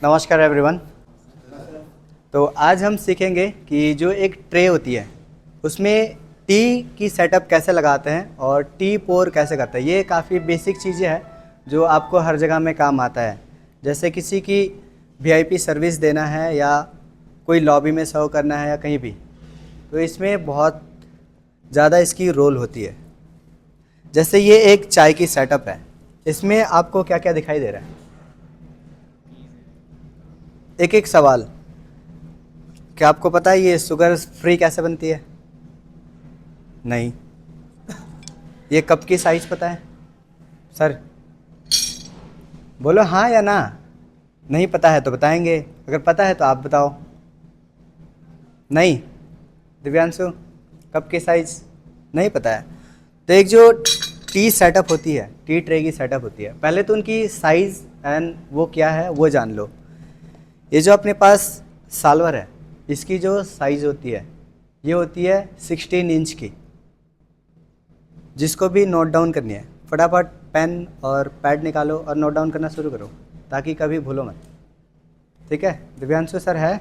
नमस्कार एवरीवन। तो आज हम सीखेंगे कि जो एक ट्रे होती है उसमें टी की सेटअप कैसे लगाते हैं और टी पोर कैसे करते हैं। ये काफ़ी बेसिक चीज़ें हैं जो आपको हर जगह में काम आता है। जैसे किसी की वीआईपी सर्विस देना है या कोई लॉबी में सर्व करना है या कहीं भी, तो इसमें बहुत ज़्यादा इसकी रोल होती है। जैसे ये एक चाय की सेटअप है, इसमें आपको क्या क्या दिखाई दे रहा है। एक एक सवाल, क्या आपको पता है ये शुगर फ्री कैसे बनती है? नहीं। ये कप की साइज पता है सर? बोलो हाँ या ना। नहीं पता है तो बताएंगे, अगर पता है तो आप बताओ। नहीं। दिव्यांशु, कप की साइज नहीं पता है। तो एक जो टी सेटअप होती है, टी ट्रे की सेटअप होती है, पहले तो उनकी साइज एंड वो क्या है वो जान लो। ये जो अपने पास साल्वर है, इसकी जो साइज होती है ये होती है 16 इंच की। जिसको भी नोट डाउन करनी है फटाफट पेन और पैड निकालो और नोट डाउन करना शुरू करो ताकि कभी भूलो मत। ठीक है? दिव्यांशु सर है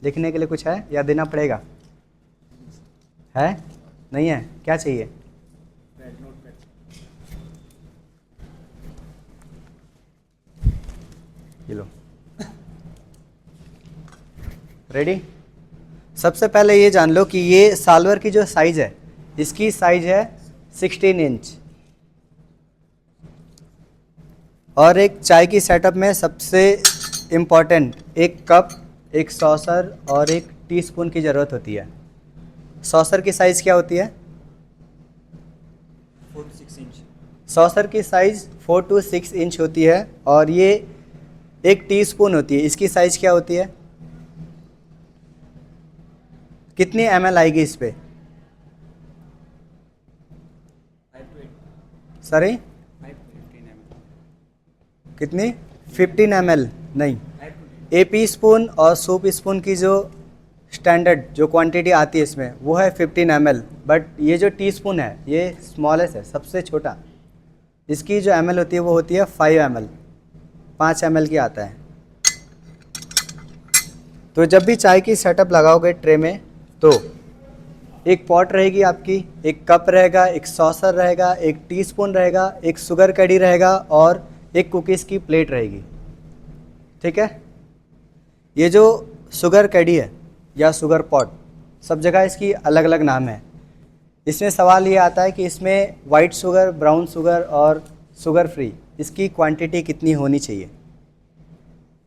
लिखने के लिए कुछ है या देना पड़ेगा? है? नहीं है? क्या चाहिए? ये लो। रेडी? सबसे पहले ये जान लो कि ये साल्वर की जो साइज है, इसकी साइज है 16 इंच। और एक चाय की सेटअप में सबसे इम्पॉर्टेंट एक कप, एक सॉसर और एक टीस्पून की ज़रूरत होती है। सॉसर की साइज़ क्या होती है? 4 to 6 इंच। सॉसर की साइज़ 4 to 6 इंच होती है। और ये एक टीस्पून होती है, इसकी साइज़ क्या होती है? कितनी ml आएगी इस पे? 5 to 8। Sorry 5 to 15 ml। कितनी? 15 ml नहीं। 5 to 10। AP स्पून और सूप स्पून की जो स्टैंडर्ड जो क्वांटिटी आती है इसमें वो है 15 ml। बट ये जो टीस्पून है ये स्मॉलेस्ट है, सबसे छोटा। इसकी जो ml होती है वो होती है 5 ml, 5 ml की आता है। तो जब भी चाय की सेटअप लगाओगे ट्रे में तो एक पॉट रहेगी आपकी, एक कप रहेगा, एक सॉसर रहेगा, एक टीस्पून रहेगा, एक शुगर कैडी रहेगा और एक कुकीज़ की प्लेट रहेगी। ठीक है? ये जो शुगर कैडी है या शुगर पॉट, सब जगह इसकी अलग अलग नाम है। इसमें सवाल ये आता है कि इसमें वाइट शुगर, ब्राउन शुगर और शुगर फ्री, इसकी क्वांटिटी कितनी होनी चाहिए?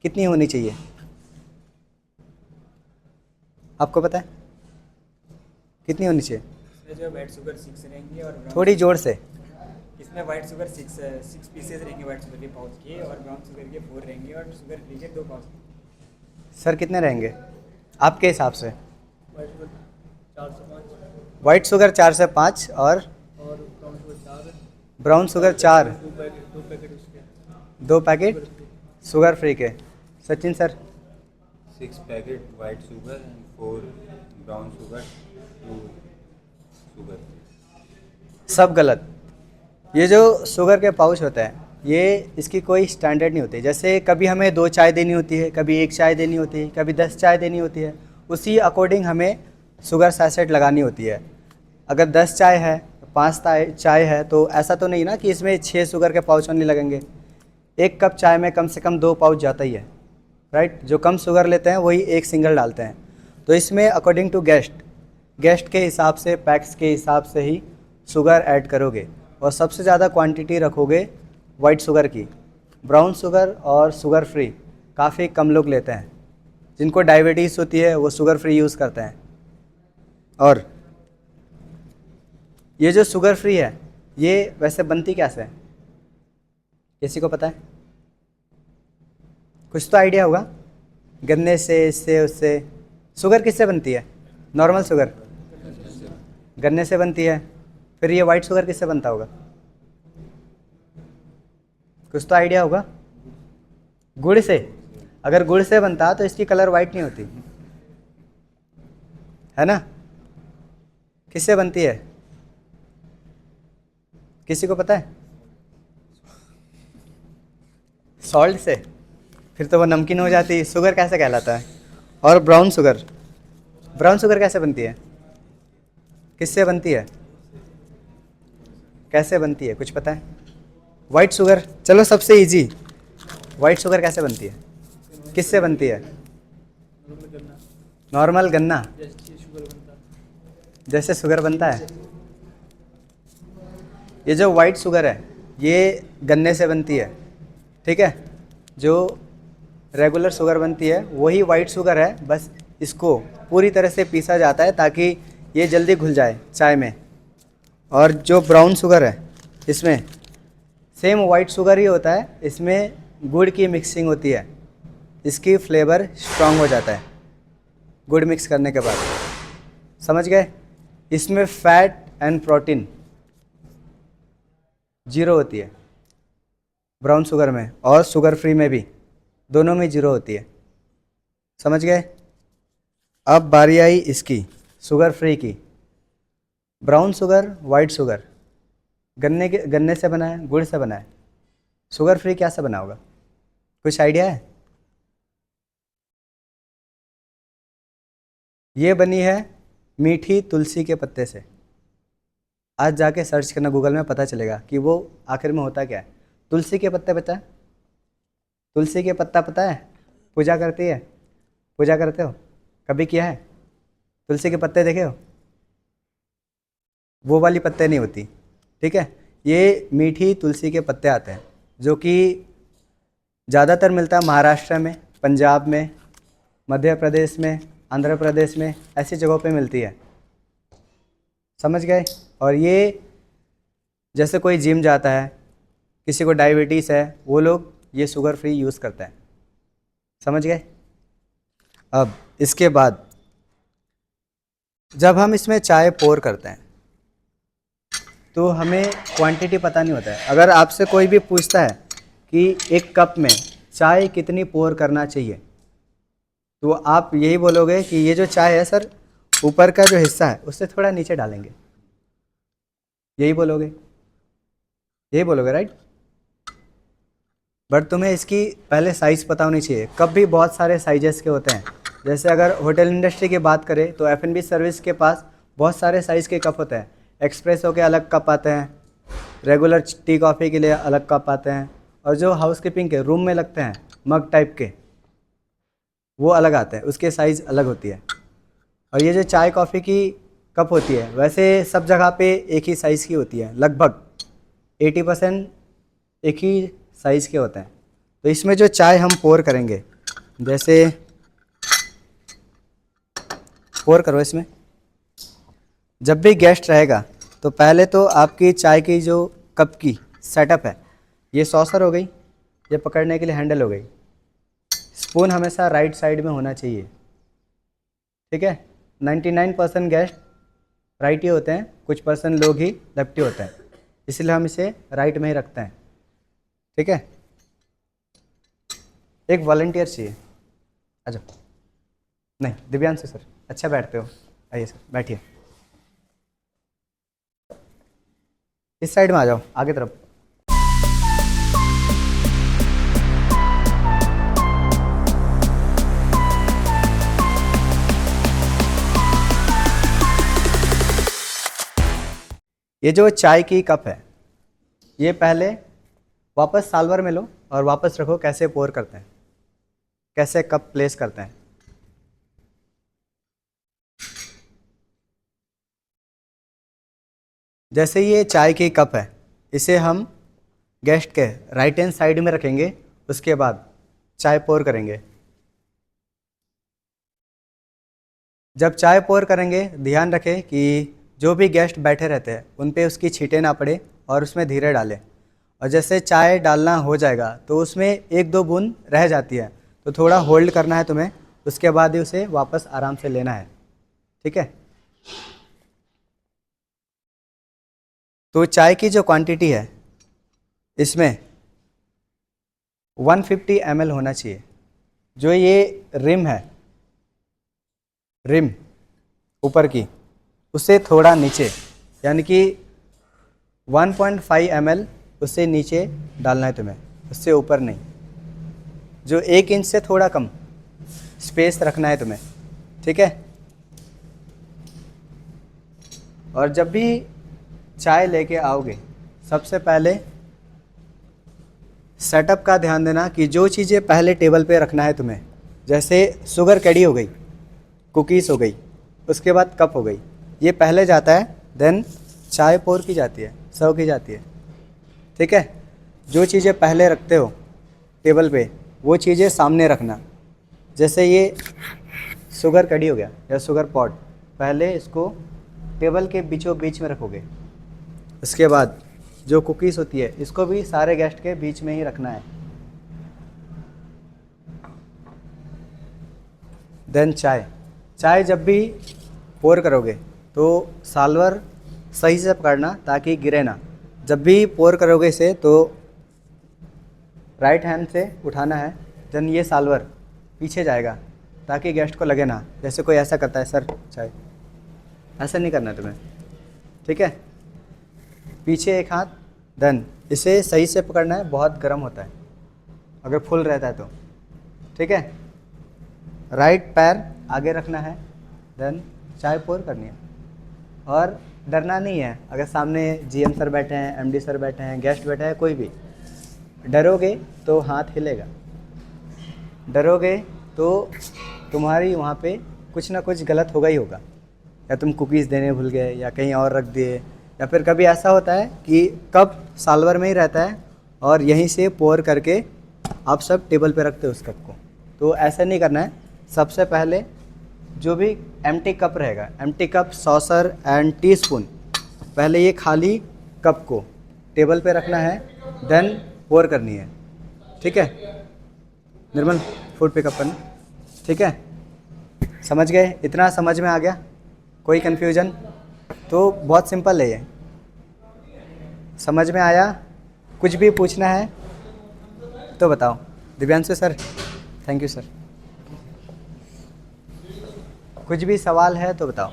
कितनी होनी चाहिए आपको पता है? कितनी होनी चाहिए? इसमें जो व्हाइट शुगर 6 रहेंगे और ब्राउन थोड़ी जोर से। इसमें व्हाइट शुगर 6 पीसेज रहेंगे व्हाइट शुगर के पाउच के, और ब्राउन शुगर के 4 रहेंगे, और शुगर फ्री के 2 पाउच। सर कितने रहेंगे आपके हिसाब से? व्हाइट शुगर 4 से 5 वाइट शुगर 4 से 5 और brown sugar 4। Brown sugar 4। 2 packet उसके। 2 पैकेट शुगर फ्री के। Sachin sir? 6 packet white sugar and 4 brown sugar, 2 sugar. सब गलत। ये जो शुगर के पाउच होता है ये इसकी कोई स्टैंडर्ड नहीं होती। जैसे कभी हमें 2 चाय देनी होती है, कभी 1 चाय देनी होती है, कभी 10 चाय देनी होती है, उसी अकॉर्डिंग हमें शुगर सैचेट लगानी होती है। अगर 10 चाय है, 5 चाय है, तो ऐसा तो नहीं ना कि इसमें 6 शुगर के पाउच ओनली लगेंगे। 1 कप चाय में कम से कम 2 पाउच जाता ही है, राइट? जो कम शुगर लेते हैं वही एक सिंगल डालते हैं। तो इसमें अकॉर्डिंग टू गेस्ट के हिसाब से, पैक्स के हिसाब से ही शुगर ऐड करोगे और सबसे ज़्यादा क्वांटिटी रखोगे वाइट शुगर की। ब्राउन शुगर और शुगर फ्री काफ़ी कम लोग लेते हैं। जिनको डायबिटीज़ होती है वो शुगर फ्री यूज़ करते हैं। और ये जो शुगर फ्री है ये वैसे बनती कैसे है? किसी को पता है? कुछ तो आइडिया होगा। गन्ने से, इससे, उससे। शुगर किससे बनती है? नॉर्मल शुगर गन्ने से बनती है। फिर ये वाइट शुगर किससे बनता होगा? कुछ तो आइडिया होगा। गुड़ से। अगर गुड़ से बनता तो इसकी कलर वाइट नहीं होती, है ना? किससे बनती है? किसी को पता है? सॉल्ट से। फिर तो वो नमकीन हो जाती। शुगर कैसे कहलाता है? और ब्राउन शुगर कैसे बनती है? किससे बनती है? कैसे बनती है, कुछ पता है? वाइट शुगर, चलो सबसे इजी, वाइट शुगर कैसे बनती है? किससे बनती है? नॉर्मल गन्ना, जैसे शुगर बनता है। ये जो वाइट शुगर है ये गन्ने से बनती है, ठीक है। जो रेगुलर शुगर बनती है वही वाइट शुगर है, बस इसको पूरी तरह से पीसा जाता है ताकि ये जल्दी घुल जाए चाय में। और जो ब्राउन शुगर है इसमें सेम वाइट शुगर ही होता है, इसमें गुड़ की मिक्सिंग होती है, इसकी फ्लेवर स्ट्रांग हो जाता है गुड़ मिक्स करने के बाद। समझ गए? इसमें फैट एंड प्रोटीन जीरो होती है ब्राउन शुगर में, और शुगर फ्री में भी, दोनों में जीरो होती है। समझ गए? अब बारी आई इसकी, शुगर फ्री की। ब्राउन शुगर, वाइट शुगर गन्ने से बना है, गुड़ से बना है। शुगर फ्री क्या से बना होगा, कुछ आइडिया है? ये बनी है मीठी तुलसी के पत्ते से। आज जाके सर्च करना गूगल में, पता चलेगा कि वो आखिर में होता क्या है। तुलसी के पत्ते पता है? तुलसी के पत्ता पता है? पूजा करती है, पूजा करते हो, कभी किया है? तुलसी के पत्ते देखे हो? वो वाली पत्ते नहीं होती, ठीक है। ये मीठी तुलसी के पत्ते आते हैं जो कि ज़्यादातर मिलता है महाराष्ट्र में, पंजाब में, मध्य प्रदेश में, आंध्र प्रदेश में, ऐसी जगहों पे मिलती है। समझ गए? और ये जैसे कोई जिम जाता है, किसी को डायबिटीज़ है, वो लोग ये शुगर फ्री यूज़ करते हैं। समझ गए? अब इसके बाद जब हम इसमें चाय पोर करते हैं तो हमें क्वांटिटी पता नहीं होता है। अगर आपसे कोई भी पूछता है कि एक कप में चाय कितनी पोर करना चाहिए, तो आप यही बोलोगे कि ये जो चाय है सर, ऊपर का जो हिस्सा है उससे थोड़ा नीचे डालेंगे, यही बोलोगे, राइट? बट तुम्हें इसकी पहले साइज़ पता होनी चाहिए। कप भी बहुत सारे साइजेस के होते हैं। जैसे अगर होटल इंडस्ट्री की बात करें तो F&B सर्विस के पास बहुत सारे साइज़ के कप होते हैं। एक्सप्रेसो के अलग कप आते हैं, रेगुलर टी कॉफ़ी के लिए अलग कप आते हैं, और जो हाउसकीपिंग के रूम में लगते हैं मग टाइप के, वो अलग आते हैं, उसके साइज़ अलग होती है। और ये जो चाय कॉफ़ी की कप होती है, वैसे सब जगह पे एक ही साइज़ की होती है, लगभग 80% एक ही साइज़ के होते हैं। तो इसमें जो चाय हम पोर करेंगे, जैसे पोर करो इसमें। जब भी गेस्ट रहेगा तो पहले तो आपकी चाय की जो कप की सेटअप है, ये सॉसर हो गई, ये पकड़ने के लिए हैंडल हो गई। स्पून हमेशा राइट साइड में होना चाहिए, ठीक है। 99% गेस्ट राइट ही होते हैं, कुछ % लोग ही लेफ्ट ही होते हैं, इसलिए हम इसे राइट में ही रखते हैं, ठीक है। एक वॉलंटियर चाहिए, आ जाओ। नहीं, दिव्यांशु सर, अच्छा बैठते हो, आइए सर बैठिए। इस साइड में आ जाओ, आगे तरफ। ये जो चाय की कप है, ये पहले वापस साल्वर में लो और वापस रखो। कैसे पोर करते हैं, कैसे कप प्लेस करते हैं। जैसे ये चाय की कप है, इसे हम गेस्ट के राइट हैंड साइड में रखेंगे, उसके बाद चाय पोर करेंगे। जब चाय पोर करेंगे ध्यान रखें कि जो भी गेस्ट बैठे रहते हैं उन पे उसकी छींटे ना पड़े और उसमें धीरे डालें। और जैसे चाय डालना हो जाएगा तो उसमें 1-2 बूंद रह जाती है, तो थोड़ा होल्ड करना है तुम्हें, उसके बाद ही उसे वापस आराम से लेना है, ठीक है। तो चाय की जो क्वांटिटी है इसमें 150 ml होना चाहिए। जो ये रिम है, रिम ऊपर की, उससे थोड़ा नीचे, यानी कि 1.5 ml उससे नीचे डालना है तुम्हें, उससे ऊपर नहीं। जो 1 इंच से थोड़ा कम स्पेस रखना है तुम्हें, ठीक है। और जब भी चाय लेके आओगे सबसे पहले सेटअप का ध्यान देना कि जो चीज़ें पहले टेबल पे रखना है तुम्हें, जैसे शुगर कैडी हो गई, कुकीज़ हो गई, उसके बाद कप हो गई, ये पहले जाता है, देन चाय पोर की जाती है, सर्व की जाती है, ठीक है। जो चीज़ें पहले रखते हो टेबल पे वो चीज़ें सामने रखना। जैसे ये शुगर कड़ी हो गया या शुगर पॉट, पहले इसको टेबल के बीचों बीच में रखोगे। उसके बाद जो कुकीज़ होती है इसको भी सारे गेस्ट के बीच में ही रखना है। देन चाय जब भी पोर करोगे तो साल्वर सही से पकड़ना ताकि गिरे ना। जब भी पोर करोगे इसे तो राइट हैंड से उठाना है, देन ये साल्वर पीछे जाएगा ताकि गेस्ट को लगे ना जैसे कोई ऐसा करता है सर चाय, ऐसा नहीं करना तुम्हें, ठीक है। पीछे एक हाथ, देन इसे सही से पकड़ना है, बहुत गर्म होता है अगर फुल रहता है तो, ठीक है। राइट पैर आगे रखना है, देन चाय पोर करनी है। और डरना नहीं है, अगर सामने जीएम सर बैठे हैं, एमडी सर बैठे हैं, गेस्ट बैठे हैं, कोई भी, डरोगे तो हाथ हिलेगा, डरोगे तो तुम्हारी वहाँ पे कुछ ना कुछ गलत होगा ही होगा, या तुम कुकीज़ देने भूल गए या कहीं और रख दिए, या फिर कभी ऐसा होता है कि कप साल्वर में ही रहता है और यहीं से पोर करके आप सब टेबल पे रखते हो उस कप को, तो ऐसा नहीं करना है। सबसे पहले जो भी एम्प्टी कप रहेगा, empty cup, saucer and teaspoon, पहले ये खाली कप को टेबल पे रखना है, देन पोर करनी है, ठीक है। निर्मल फूड पिकअप करना, ठीक है। समझ गए? इतना समझ में आ गया? कोई कन्फ्यूजन? तो बहुत सिंपल है ये, समझ में आया? कुछ भी पूछना है तो बताओ। Divyanshu sir, thank you sir. कुछ भी सवाल है तो बताओ।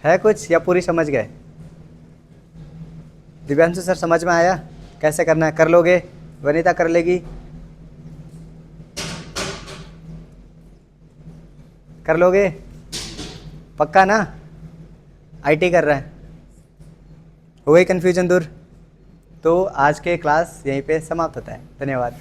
है कुछ या पूरी समझ गए? दिव्यांशु सर समझ में आया कैसे करना है? कर लोगे? वनीता कर लेगी? कर लोगे? पक्का ना? आईटी कर रहा है, हो गई कन्फ्यूजन दूर? तो आज के क्लास यहीं पे समाप्त होता है। धन्यवाद।